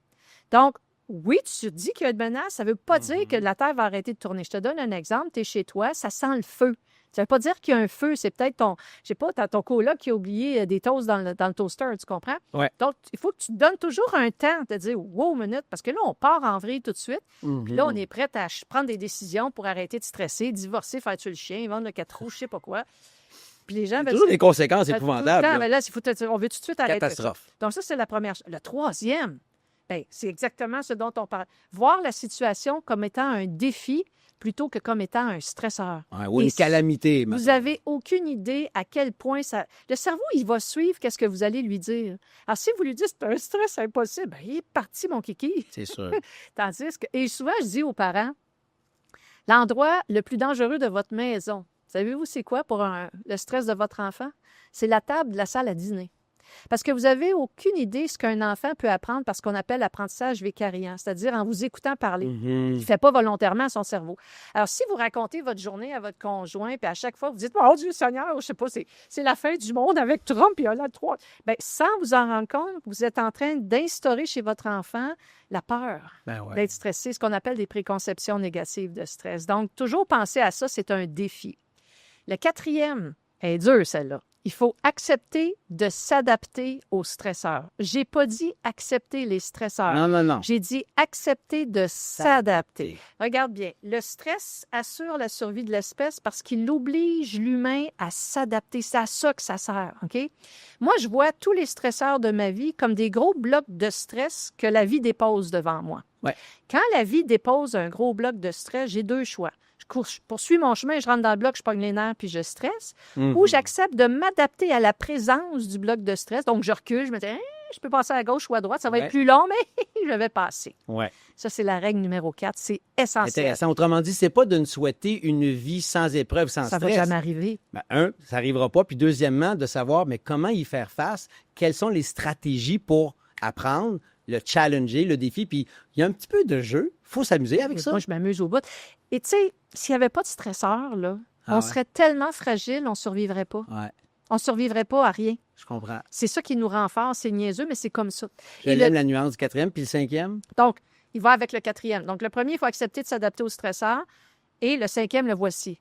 Donc, oui, tu te dis qu'il y a une menace, ça ne veut pas dire que la Terre va arrêter de tourner. Je te donne un exemple. Tu es chez toi, ça sent le feu. Ça ne veut pas dire qu'il y a un feu. C'est peut-être ton, je sais pas, ton coloc qui a oublié des toasts dans le toaster, tu comprends? Ouais. Donc, il faut que tu te donnes toujours un temps de dire « Wow, minute », parce que là, on part en vrille tout de suite. Puis là, on est prêt à prendre des décisions pour arrêter de stresser, divorcer, faire tuer le chien, vendre le 4 roues, je sais pas quoi. Puis les gens... Toujours des conséquences tout le épouvantables. temps, là. mais là, on veut tout de suite arrêter ça. Catastrophe. Donc, ça, c'est la première chose. Le troisième, bien, c'est exactement ce dont on parle. Voir la situation comme étant un défi plutôt que comme étant un stresseur. Ouais, ou Et une calamité. Vous mettons. n'avez aucune idée à quel point ça... Le cerveau, il va suivre qu'est-ce que vous allez lui dire. Alors, si vous lui dites « c'est un stress impossible », bien, il est parti, mon kiki. C'est sûr. Tandis que... Et souvent, je dis aux parents, l'endroit le plus dangereux de votre maison, savez-vous c'est quoi pour le stress de votre enfant? C'est la table de la salle à dîner. Parce que vous n'avez aucune idée ce qu'un enfant peut apprendre par ce qu'on appelle l'apprentissage vicariant, c'est-à-dire en vous écoutant parler. Il ne fait pas volontairement son cerveau. Alors, si vous racontez votre journée à votre conjoint, puis à chaque fois, vous dites « Oh Dieu Seigneur, je ne sais pas, c'est la fin du monde avec Trump, puis il y a là trois... » Bien, sans vous en rendre compte, vous êtes en train d'instaurer chez votre enfant la peur Ben ouais. d'être stressé, ce qu'on appelle des préconceptions négatives de stress. Donc, toujours penser à ça, c'est un défi. Le quatrième est dur, celle-là. Il faut accepter de s'adapter aux stresseurs. J'ai pas dit accepter les stresseurs. Non. J'ai dit accepter de s'adapter. Regarde bien, le stress assure la survie de l'espèce parce qu'il oblige l'humain à s'adapter. C'est à ça que ça sert, OK? Moi, je vois tous les stresseurs de ma vie comme des gros blocs de stress que la vie dépose devant moi. Ouais. Quand la vie dépose un gros bloc de stress, j'ai deux choix. Je poursuis mon chemin, je rentre dans le bloc, je pogne les nerfs, puis je stresse. Ou j'accepte de m'adapter à la présence du bloc de stress. Donc, je recule, je me dis, je peux passer à gauche ou à droite, ça va être plus long, mais je vais passer. Ouais. Ça, c'est la règle numéro 4. C'est essentiel. Intéressant. Autrement dit, c'est pas de nous souhaiter une vie sans épreuve, sans Ça stress. va jamais arriver. Ben, un, ça n'arrivera pas. Puis deuxièmement, de savoir mais comment y faire face, quelles sont les stratégies pour apprendre, le challenger, le défi. Puis il y a un petit peu de jeu. Il faut s'amuser avec ça. Moi, je m'amuse au bout. Et tu sais, s'il n'y avait pas de stresseur, là, on serait tellement fragile, on ne survivrait pas. Ouais, On ne survivrait pas à rien. je comprends. C'est ça qui nous rend forts, c'est niaiseux, mais c'est comme ça. Je l'aime la nuance du quatrième, puis le cinquième. Donc, il va avec le quatrième. Donc, le premier, il faut accepter de s'adapter au stresseur. Et le cinquième, le voici.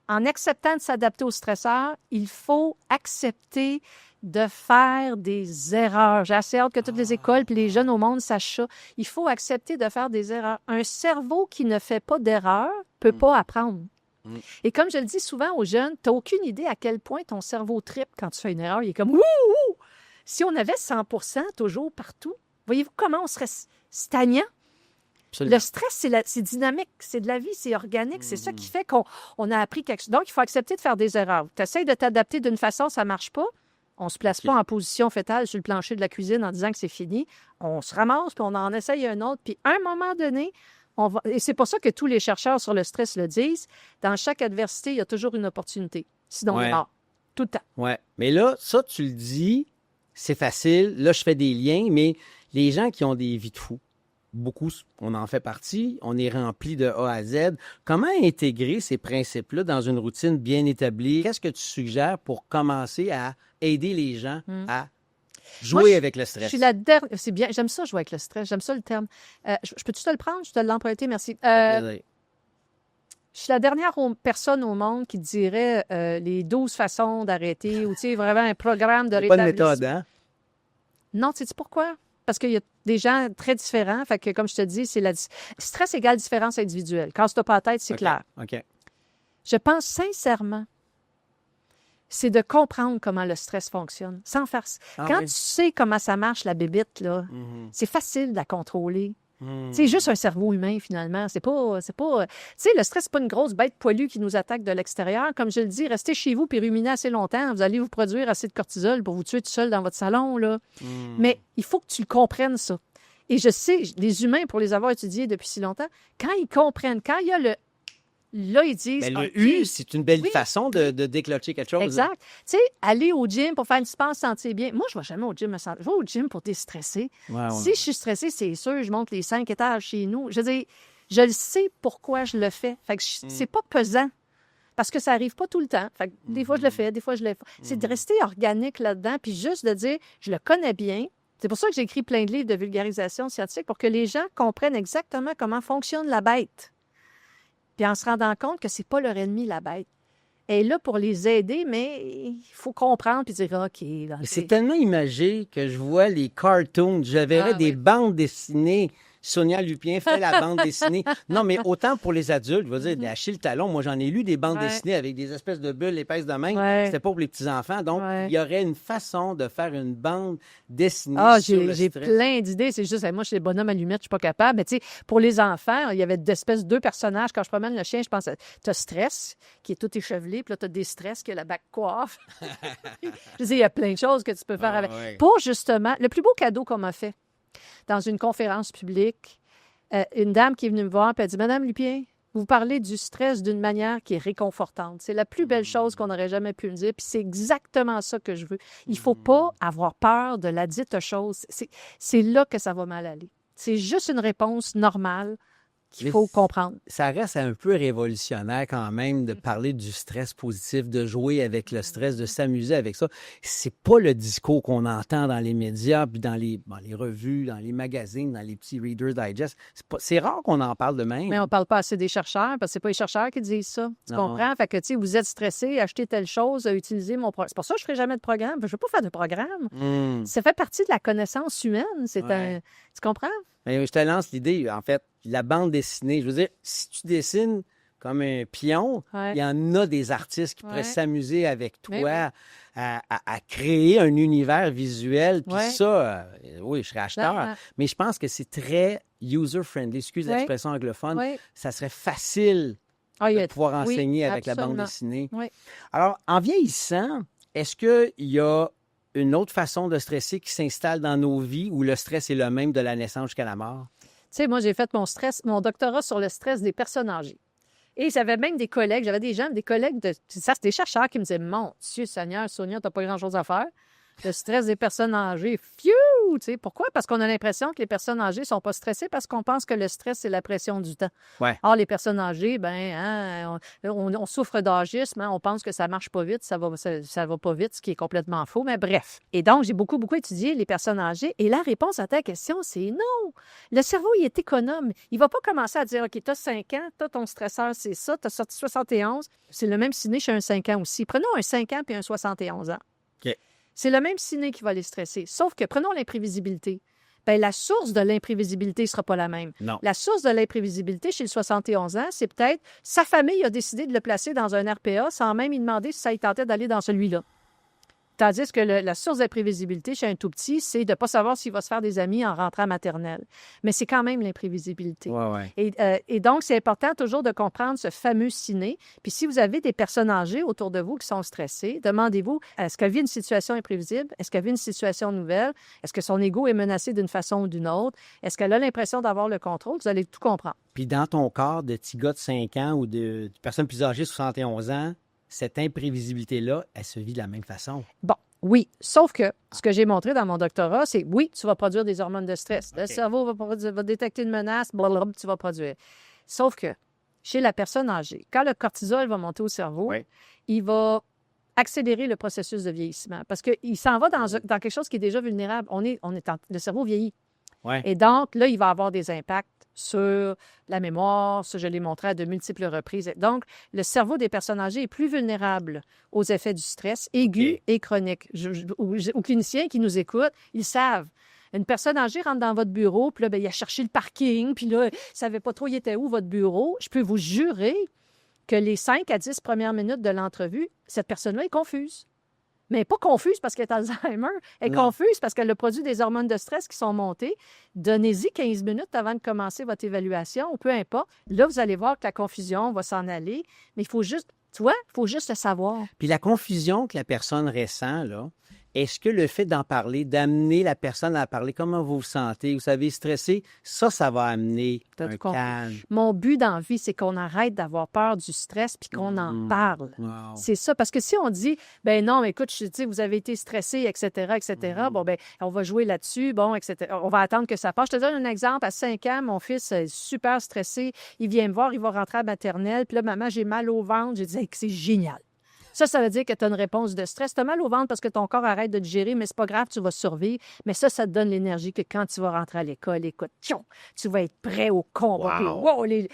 En acceptant de s'adapter au stresseur, il faut accepter de faire des erreurs. J'ai assez hâte que toutes les écoles et les jeunes au monde sachent ça. Il faut accepter de faire des erreurs. Un cerveau qui ne fait pas d'erreurs ne peut pas apprendre. Et comme je le dis souvent aux jeunes, tu n'as aucune idée à quel point ton cerveau trippe quand tu fais une erreur. Il est comme « Ouh! » Si on avait 100 toujours partout, voyez-vous comment on serait stagnant? Absolument. Le stress, c'est dynamique, c'est de la vie, c'est organique. C'est ça qui fait qu'on a appris quelque chose. Donc, il faut accepter de faire des erreurs. Tu essaies de t'adapter d'une façon, ça ne marche pas. On ne se place pas en position fétale sur le plancher de la cuisine en disant que c'est fini. On se ramasse, puis on en essaye un autre. Puis, à un moment donné, on va... Et c'est pour ça que tous les chercheurs sur le stress le disent. Dans chaque adversité, il y a toujours une opportunité. Sinon, on est mort. Tout le temps. Oui. Mais là, ça, tu le dis, c'est facile. Là, je fais des liens, mais les gens qui ont des vies de fous, beaucoup, on en fait partie, on est rempli de A à Z. Comment intégrer ces principes-là dans une routine bien établie? Qu'est-ce que tu suggères pour commencer à aider les gens à jouer avec le stress? Je suis la dernière. C'est bien. J'aime ça, jouer avec le stress. J'aime ça le terme. Je peux-tu te le prendre? Je te l'emprunter, merci. Je suis la dernière personne au monde qui dirait les 12 façons d'arrêter ou, tu sais, vraiment un programme de rétablissement. Pas de méthode, hein? Non, sais-tu pourquoi? Parce qu'il y a des gens très différents. Fait que, comme je te dis, c'est stress égale différence individuelle. Casse-toi pas la tête, c'est clair. OK. Je pense sincèrement, c'est de comprendre comment le stress fonctionne, sans farce. Quand tu sais comment ça marche, la bébite, là, c'est facile de la contrôler. C'est juste un cerveau humain, finalement. C'est pas... Tu sais, le stress, c'est pas une grosse bête poilue qui nous attaque de l'extérieur. Comme je le dis, restez chez vous puis ruminez assez longtemps. Vous allez vous produire assez de cortisol pour vous tuer tout seul dans votre salon, là. Mais il faut que tu le comprennes, ça. Et je sais, les humains, pour les avoir étudiés depuis si longtemps, quand ils comprennent, quand il y a Là, ils disent... Ben, le OK, U, c'est une belle oui, façon de déclencher quelque chose. exact. Tu sais, aller au gym pour faire une sport, se sentir bien. Moi, je ne vais jamais au gym me sentir. Je vais au gym pour déstresser. Ouais, ouais. Si je suis stressée, c'est sûr, je monte les 5 étages chez nous. Je veux dire, je le sais pourquoi je le fais. Fait que c'est pas pesant. Parce que ça n'arrive pas tout le temps. Fait que des fois, je le fais, des fois, je le fais. C'est de rester organique là-dedans, puis juste de dire, je le connais bien. C'est pour ça que j'ai écrit plein de livres de vulgarisation scientifique, pour que les gens comprennent exactement comment fonctionne la bête. Puis en se rendant compte que c'est pas leur ennemi, la bête. Elle est là pour les aider, mais il faut comprendre puis dire, OK. Là, Mais c'est tellement imagé que je vois les cartoons. Je verrais des bandes dessinées. Sonia Lupien fait la bande dessinée. Non, mais autant pour les adultes, je veux dire, Achille Talon, moi, j'en ai lu des bandes dessinées avec des espèces de bulles épaisses de même. C'était pas pour les petits-enfants. Donc, il y aurait une façon de faire une bande dessinée sur le j'ai stress. plein d'idées. C'est juste, moi, je suis le bonhomme allumette, je suis pas capable. Mais tu sais, pour les enfants, il y avait d'espèces deux personnages. Quand je promène le chien, je pense, tu as Stress, qui est tout échevelé, puis là, tu as Déstress, qui a la bac coiffe. Je dis, il y a plein de choses que tu peux faire avec. Pour justement, le plus beau cadeau qu'on m'a fait, dans une conférence publique, une dame qui est venue me voir et elle dit, Madame Lupien, vous parlez du stress d'une manière qui est réconfortante. C'est la plus belle chose qu'on n'aurait jamais pu me dire. Puis c'est exactement ça que je veux. Il ne faut pas avoir peur de la dite chose. C'est là que ça va mal aller. C'est juste une réponse normale qu'il faut comprendre. Ça reste un peu révolutionnaire quand même de parler du stress positif, de jouer avec le stress, de s'amuser avec ça. C'est pas le discours qu'on entend dans les médias, puis dans les revues, dans les magazines, dans les petits Reader's Digest. C'est rare qu'on en parle de même. Mais on ne parle pas assez des chercheurs, parce que c'est pas les chercheurs qui disent ça. Tu comprends? Fait que, tu sais, vous êtes stressé, achetez telle chose, utilisez mon programme. C'est pour ça que je ne ferai jamais de programme. Je ne veux pas faire de programme. Ça fait partie de la connaissance humaine. Tu comprends? Mais je te lance l'idée, en fait, la bande dessinée. Je veux dire, si tu dessines comme un pion, il y en a des artistes qui pourraient s'amuser avec toi à créer un univers visuel. Puis ça, oui, je serais acheteur. Mais je pense que c'est très user-friendly. Excuse l'expression anglophone. Ça serait facile de pouvoir enseigner avec la bande dessinée. Alors, en vieillissant, est-ce qu'il y a une autre façon de stresser qui s'installe dans nos vies où le stress est le même de la naissance jusqu'à la mort? Tu sais, moi, j'ai fait mon doctorat sur le stress des personnes âgées. Et j'avais même des collègues, des collègues, c'est des chercheurs qui me disaient, mon Dieu Seigneur, Sonia, t'as pas grand-chose à faire. Le stress des personnes âgées, tu sais, pourquoi? Parce qu'on a l'impression que les personnes âgées ne sont pas stressées parce qu'on pense que le stress, c'est la pression du temps. Or, les personnes âgées, on souffre d'âgisme, on pense que ça marche pas vite, ça va pas vite, ce qui est complètement faux, mais bref. Et donc, j'ai beaucoup étudié les personnes âgées et la réponse à ta question, c'est non. Le cerveau, il est économe. Il va pas commencer à dire, OK, t'as 5 ans, t'as ton stresseur, c'est ça, t'as sorti 71. C'est le même ciné chez un 5 ans aussi. Prenons un 5 ans puis un 71 ans. OK. C'est le même ciné qui va les stresser. Sauf que, prenons l'imprévisibilité. Bien, la source de l'imprévisibilité ne sera pas la même. Non. La source de l'imprévisibilité chez le 71 ans, c'est peut-être sa famille a décidé de le placer dans un RPA sans même lui demander si ça lui tentait d'aller dans celui-là. Tandis que la source d'imprévisibilité chez un tout petit, c'est de ne pas savoir s'il va se faire des amis en rentrant à maternelle. Mais c'est quand même l'imprévisibilité. Et donc, c'est important toujours de comprendre ce fameux ciné. Puis si vous avez des personnes âgées autour de vous qui sont stressées, demandez-vous, est-ce qu'elle vit une situation imprévisible? Est-ce qu'elle vit une situation nouvelle? Est-ce que son ego est menacé d'une façon ou d'une autre? Est-ce qu'elle a l'impression d'avoir le contrôle? Vous allez tout comprendre. Puis dans ton corps de petit gars de 5 ans ou de personne plus âgée, 71 ans, cette imprévisibilité-là, elle se vit de la même façon. Bon, oui. Sauf que ce que j'ai montré dans mon doctorat, c'est oui, tu vas produire des hormones de stress. Le cerveau va détecter une menace, blablabla, tu vas produire. Sauf que chez la personne âgée, quand le cortisol va monter au cerveau, il va accélérer le processus de vieillissement parce qu'il s'en va dans quelque chose qui est déjà vulnérable. Le cerveau vieillit. Et donc, là, il va avoir des impacts sur la mémoire. Ça, je l'ai montré à de multiples reprises. Donc, le cerveau des personnes âgées est plus vulnérable aux effets du stress aigu et chronique. Aux cliniciens qui nous écoutent, ils savent. Une personne âgée rentre dans votre bureau, puis là, il a cherché le parking, puis là, il ne savait pas trop il était où, votre bureau. Je peux vous jurer que les 5 à 10 premières minutes de l'entrevue, cette personne-là est confuse. Mais pas confuse parce qu'elle est Alzheimer. Elle est confuse parce qu'elle a produit des hormones de stress qui sont montées. Donnez-y 15 minutes avant de commencer votre évaluation, ou peu importe. Là, vous allez voir que la confusion va s'en aller. Mais il faut juste, tu vois, il faut juste le savoir. Puis la confusion que la personne ressent, là, est-ce que le fait d'en parler, d'amener la personne à parler, comment vous vous sentez, vous savez, stressé, ça va amener T'as un tout compris. calme. Mon but dans la vie, c'est qu'on arrête d'avoir peur du stress puis qu'on en parle. Wow. C'est ça. Parce que si on dit, ben non, écoute, tu sais, vous avez été stressé, etc., bon, ben on va jouer là-dessus, bon, etc. On va attendre que ça passe. Je te donne un exemple. À 5 ans, mon fils est super stressé. Il vient me voir, il va rentrer à la maternelle. Puis là, maman, j'ai mal au ventre. J'ai dit, hey, c'est génial. Ça veut dire que tu as une réponse de stress. Tu as mal au ventre parce que ton corps arrête de digérer, mais c'est pas grave, tu vas survivre. Mais ça te donne l'énergie que quand tu vas rentrer à l'école, écoute, tu vas être prêt au combat. Wow. Puis,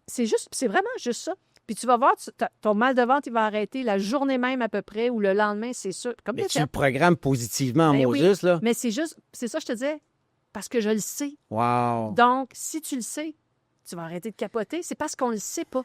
c'est vraiment juste ça. Puis tu vas voir, ton mal de ventre, il va arrêter la journée même à peu près ou le lendemain, c'est sûr. Comme Mais de tu fait. le programmes positivement, Ben Moses, là. Mais c'est ça, je te disais, parce que je le sais. Wow. Donc, si tu le sais, tu vas arrêter de capoter. C'est parce qu'on le sait pas.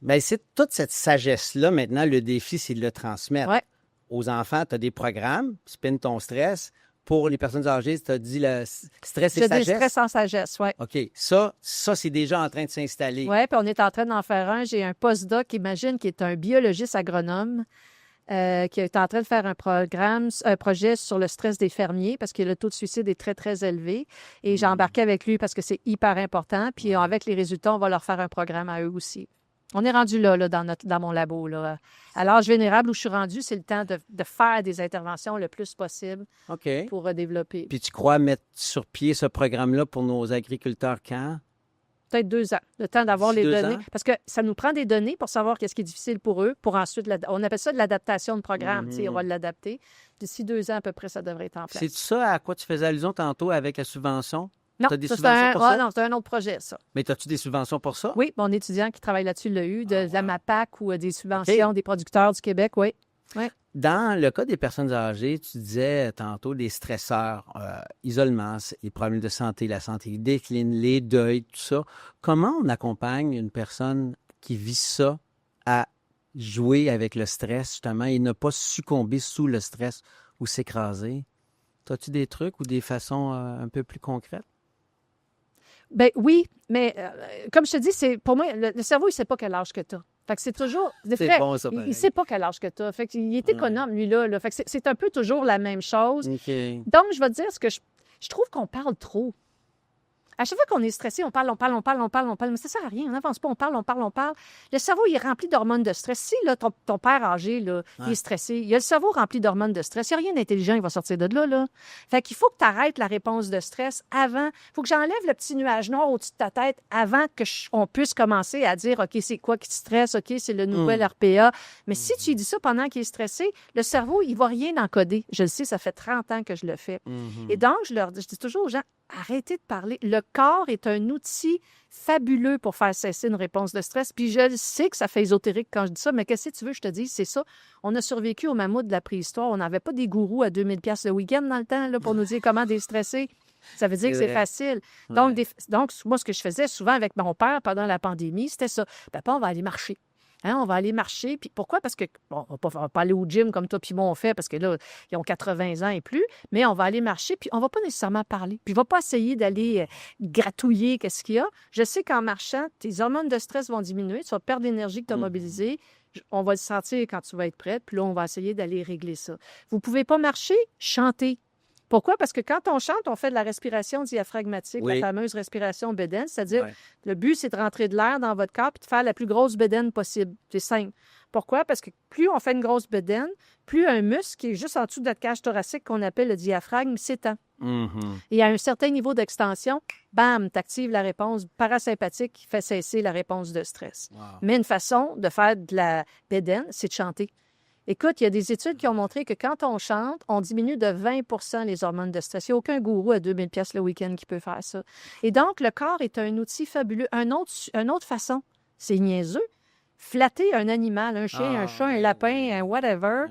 Bien, c'est toute cette sagesse-là, maintenant, le défi, c'est de le transmettre. Ouais. Aux enfants, tu as des programmes, spin ton stress. Pour les personnes âgées, tu as dit le stress et Je dis sagesse. stress en sagesse, oui. OK. Ça, c'est déjà en train de s'installer. Oui, puis on est en train d'en faire un. J'ai un postdoc, imagine, qui est un biologiste agronome, qui est en train de faire un projet sur le stress des fermiers parce que le taux de suicide est très, très élevé. Et j'ai embarqué avec lui parce que c'est hyper important. Puis avec les résultats, on va leur faire un programme à eux aussi. On est rendu là dans mon labo. Là. À l'âge vénérable où je suis rendue, c'est le temps de faire des interventions le plus possible OK. pour développer. Puis tu crois mettre sur pied ce programme-là pour nos agriculteurs quand? Peut-être 2 ans, le temps d'avoir D'ici les 2 données. ans? Parce que ça nous prend des données pour savoir qu'est-ce qui est difficile pour eux, pour ensuite, on appelle ça de l'adaptation de programme. Tu sais, on va l'adapter. D'ici 2 ans à peu près, ça devrait être en place. C'est ça à quoi tu faisais allusion tantôt avec la subvention? Non, T'as des ça, subventions pour ça? non, c'est un autre projet, ça. Mais as-tu des subventions pour ça? Oui, mon étudiant qui travaille là-dessus l'a eu, de la MAPAC ou des subventions des producteurs du Québec, oui. Dans le cas des personnes âgées, tu disais tantôt des stresseurs, isolement, les problèmes de santé, la santé décline, les deuils, tout ça. Comment on accompagne une personne qui vit ça à jouer avec le stress, justement, et ne pas succomber sous le stress ou s'écraser? As-tu des trucs ou des façons un peu plus concrètes? Ben oui, mais comme je te dis, c'est pour moi, le cerveau, il ne sait pas quel âge que tu as. Fait que c'est toujours. C'est bon, ça, il pareil. ne sait pas quel âge que tu as. Fait qu'il est économe, lui-là. Fait que c'est un peu toujours la même chose. OK. Donc, je vais te dire ce que je trouve qu'on parle trop. À chaque fois qu'on est stressé, on parle, mais ça sert à rien. On n'avance pas, on parle. Le cerveau, il est rempli d'hormones de stress. Si là, ton père âgé, là, il est stressé, il a le cerveau rempli d'hormones de stress. Il n'y a rien d'intelligent, il va sortir de là. Fait qu'il faut que tu arrêtes la réponse de stress avant. Il faut que j'enlève le petit nuage noir au-dessus de ta tête avant qu'on puisse commencer à dire, OK, c'est quoi qui te stresse? OK, c'est le nouvel RPA. Mais si tu lui dis ça pendant qu'il est stressé, le cerveau, il ne va rien encoder. Je le sais, ça fait 30 ans que je le fais. Et donc, je dis toujours aux gens, arrêtez de parler. Le corps est un outil fabuleux pour faire cesser une réponse de stress. Puis je sais que ça fait ésotérique quand je dis ça, mais qu'est-ce que tu veux que je te dise? C'est ça. On a survécu au mammouth de la préhistoire. On n'avait pas des gourous à 2000 $ le week-end dans le temps là, pour nous dire comment déstresser. Ça veut dire que c'est facile. Donc, moi, ce que je faisais souvent avec mon père pendant la pandémie, c'était ça. Papa, on va aller marcher. Hein, on va aller marcher. Puis pourquoi? Parce que, bon, on va pas aller au gym comme toi puis moi on fait, parce que là, ils ont 80 ans et plus, mais on va aller marcher, puis on va pas nécessairement parler. Puis on va pas essayer d'aller gratouiller qu'est-ce qu'il y a. Je sais qu'en marchant, tes hormones de stress vont diminuer, tu vas perdre l'énergie que tu as mobilisée. On va le sentir quand tu vas être prête, puis là, on va essayer d'aller régler ça. Vous pouvez pas marcher? Chantez. Pourquoi? Parce que quand on chante, on fait de la respiration diaphragmatique, la fameuse respiration bédaine, c'est-à-dire le but, c'est de rentrer de l'air dans votre corps et de faire la plus grosse bédaine possible. C'est simple. Pourquoi? Parce que plus on fait une grosse bédaine, plus un muscle qui est juste en dessous de notre cage thoracique qu'on appelle le diaphragme s'étend. Et à un certain niveau d'extension, bam, tu actives la réponse parasympathique qui fait cesser la réponse de stress. Wow. Mais une façon de faire de la bédaine, c'est de chanter. Écoute, il y a des études qui ont montré que quand on chante, on diminue de 20 % les hormones de stress. Il n'y a aucun gourou à 2000 $ le week-end qui peut faire ça. Et donc, le corps est un outil fabuleux. Une autre façon, c'est niaiseux. Flatter un animal, un chien, un chat, un lapin, un whatever.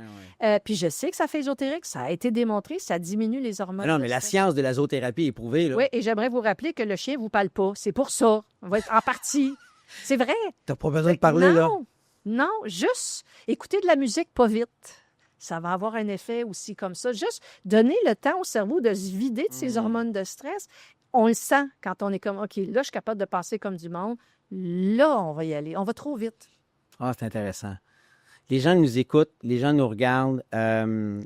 Puis je sais que ça fait ésotérique, ça a été démontré, ça diminue les hormones. Non, mais la science de la zoothérapie est prouvée. Là. Oui, et j'aimerais vous rappeler que le chien ne vous parle pas. C'est pour ça. On va être en partie. C'est vrai. T'as pas besoin de parler, là. Non, juste écouter de la musique pas vite. Ça va avoir un effet aussi comme ça. Juste donner le temps au cerveau de se vider de ses hormones de stress. On le sent quand on est comme, OK, là, je suis capable de passer comme du monde. Là, on va y aller. On va trop vite. Ah, c'est intéressant. Les gens nous écoutent, les gens nous regardent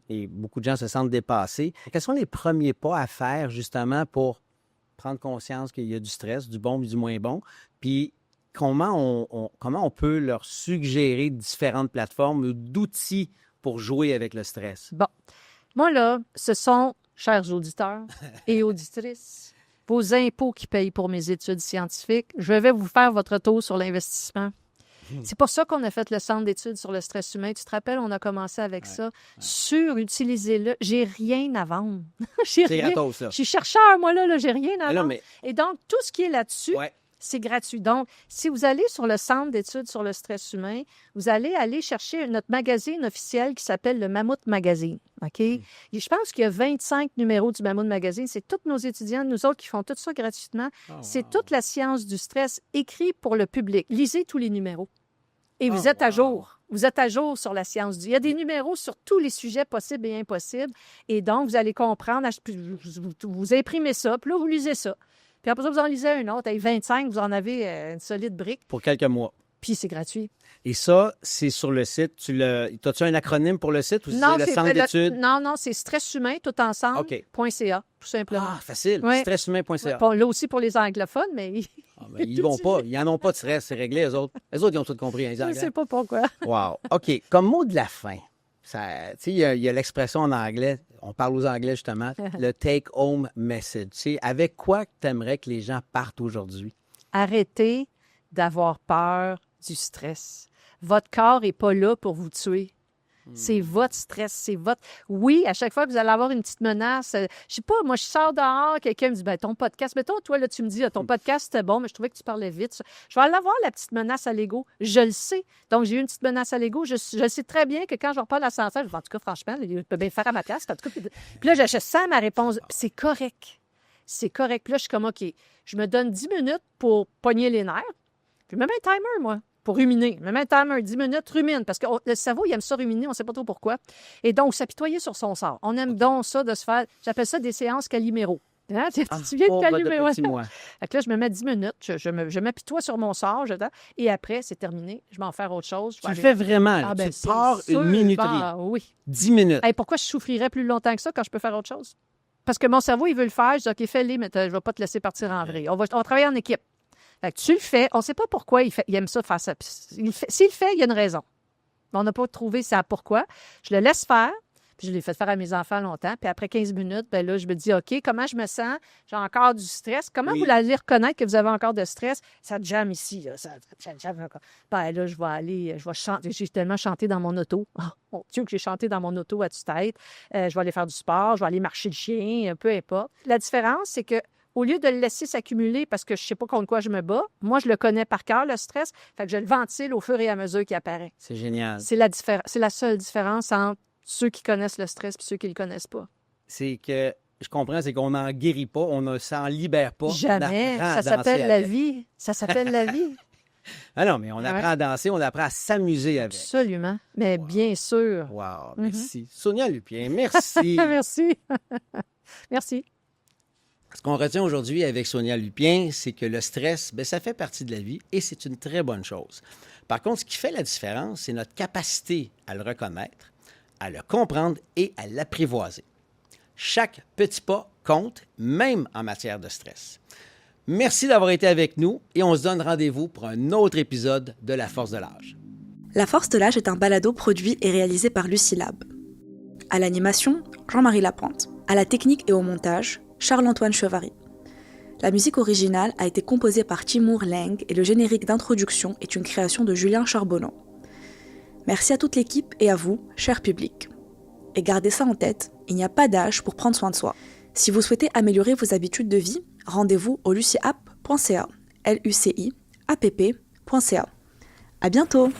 et beaucoup de gens se sentent dépassés. Quels sont les premiers pas à faire justement pour prendre conscience qu'il y a du stress, du bon et du moins bon? Puis comment on peut leur suggérer différentes plateformes ou d'outils pour jouer avec le stress? Bon, moi là, ce sont, chers auditeurs et auditrices, vos impôts qui payent pour mes études scientifiques. Je vais vous faire votre tour sur l'investissement. C'est pour ça qu'on a fait le centre d'études sur le stress humain. Tu te rappelles, on a commencé avec ça. Surutilisez-le. J'ai rien à vendre. C'est gratos, ça. Je suis chercheur, moi, là j'ai rien à Mais non, vendre. mais Et donc, tout ce qui est là-dessus, ouais. c'est gratuit. Donc, si vous allez sur le centre d'études sur le stress humain, vous allez aller chercher notre magazine officiel qui s'appelle le Mammouth Magazine. OK? Et je pense qu'il y a 25 numéros du Mammouth Magazine. C'est tous nos étudiants, nous autres, qui font tout ça gratuitement. C'est toute la science du stress écrite pour le public. Lisez tous les numéros. Et vous êtes à jour. Vous êtes à jour sur la science du... Il y a des numéros sur tous les sujets possibles et impossibles. Et donc, vous allez comprendre, vous imprimez ça, puis là, vous lisez ça. Puis après ça, vous en lisez un autre. Avec 25, vous en avez une solide brique. Pour quelques mois. Puis c'est gratuit. Et ça, c'est sur le site. As-tu un acronyme pour le site ou Non, c'est le centre d'études? Non, c'est stresshumain, tout ensemble.ca, tout simplement. Ah, facile. Ouais. Stresshumain.ca. Bon, là aussi pour les anglophones, mais... Ils vont pas. Ils n'en ont pas de stress. C'est réglé, eux autres. Les autres, ils ont tout compris. Hein, les Je ne Anglais. sais pas pourquoi. Wow. OK. Comme mot de la fin, il y a l'expression en anglais, on parle aux Anglais justement, le take-home message. Avec quoi tu aimerais que les gens partent aujourd'hui? Arrêtez d'avoir peur du stress. Votre corps n'est pas là pour vous tuer. C'est votre stress, c'est votre... Oui, à chaque fois que vous allez avoir une petite menace, je sais pas, moi, je sors dehors, quelqu'un me dit, ben ton podcast, mettons, toi, là, tu me dis, ton podcast, c'était bon, mais je trouvais que tu parlais vite. Je vais aller avoir la petite menace à l'ego. Je le sais. Donc, j'ai eu une petite menace à l'ego. Je sais très bien que quand je reparle à l'ascenseur, je dis, en tout cas, franchement, il peut bien faire à ma place. En tout cas, puis là, je sens ma réponse. Puis c'est correct. C'est correct. Puis là, je suis comme, OK, je me donne 10 minutes pour pogner les nerfs. Puis même un timer, moi. Pour ruminer. Même un timer, 10 minutes, rumine. Parce que le cerveau, il aime ça ruminer, on ne sait pas trop pourquoi. Et donc, s'apitoyer sur son sort. On aime donc ça de se faire, j'appelle ça des séances Calimero. Hein? Tu viens de Calimero. Fait que là, je me mets 10 minutes, je m'apitoie sur mon sort, et après, c'est terminé. Je vais en faire autre chose. Tu le fais vraiment. Ah, ben, tu pars une minuterie. Oui. 10 minutes. Hey, pourquoi je souffrirais plus longtemps que ça quand je peux faire autre chose? Parce que mon cerveau, il veut le faire. Je dis, OK, fais-le, mais je ne vais pas te laisser partir en vrille. On va travailler en équipe. Fait que tu le fais. On ne sait pas pourquoi il aime ça faire ça. S'il le fait, il y a une raison. On n'a pas trouvé ça pourquoi. Je le laisse faire. Puis je l'ai fait faire à mes enfants longtemps. Puis après 15 minutes, ben là, je me dis, OK, comment je me sens? J'ai encore du stress. Comment vous allez reconnaître que vous avez encore de stress? Ça te jamme ici. Là. Ça jamme encore. Ben là, je vais chanter. J'ai tellement chanté dans mon auto. Oh, mon Dieu, que j'ai chanté dans mon auto à tue-tête. Je vais aller faire du sport. Je vais aller marcher le chien. Peu importe. La différence, c'est que au lieu de le laisser s'accumuler parce que je ne sais pas contre quoi je me bats, moi, je le connais par cœur, le stress. Fait que je le ventile au fur et à mesure qu'il apparaît. C'est génial. C'est la seule différence entre ceux qui connaissent le stress et ceux qui ne le connaissent pas. C'est que, je comprends, c'est qu'on n'en guérit pas, on ne s'en libère pas. Jamais. Ça s'appelle la vie. Ça s'appelle la vie. Ah non, mais on apprend à danser, on apprend à s'amuser avec. Absolument. Mais bien sûr. Wow, merci. Sonia Lupien, merci. Merci. Merci. Ce qu'on retient aujourd'hui avec Sonia Lupien, c'est que le stress, bien, ça fait partie de la vie et c'est une très bonne chose. Par contre, ce qui fait la différence, c'est notre capacité à le reconnaître, à le comprendre et à l'apprivoiser. Chaque petit pas compte, même en matière de stress. Merci d'avoir été avec nous et on se donne rendez-vous pour un autre épisode de La Force de l'âge. La Force de l'âge est un balado produit et réalisé par Lucie Lab. À l'animation, Jean-Marie Lapointe. À la technique et au montage, Charles-Antoine Chevary. La musique originale a été composée par Timur Leng et le générique d'introduction est une création de Julien Charbonneau. Merci à toute l'équipe et à vous, cher public. Et gardez ça en tête, il n'y a pas d'âge pour prendre soin de soi. Si vous souhaitez améliorer vos habitudes de vie, rendez-vous au luciapp.ca, luciapp.ca. À bientôt!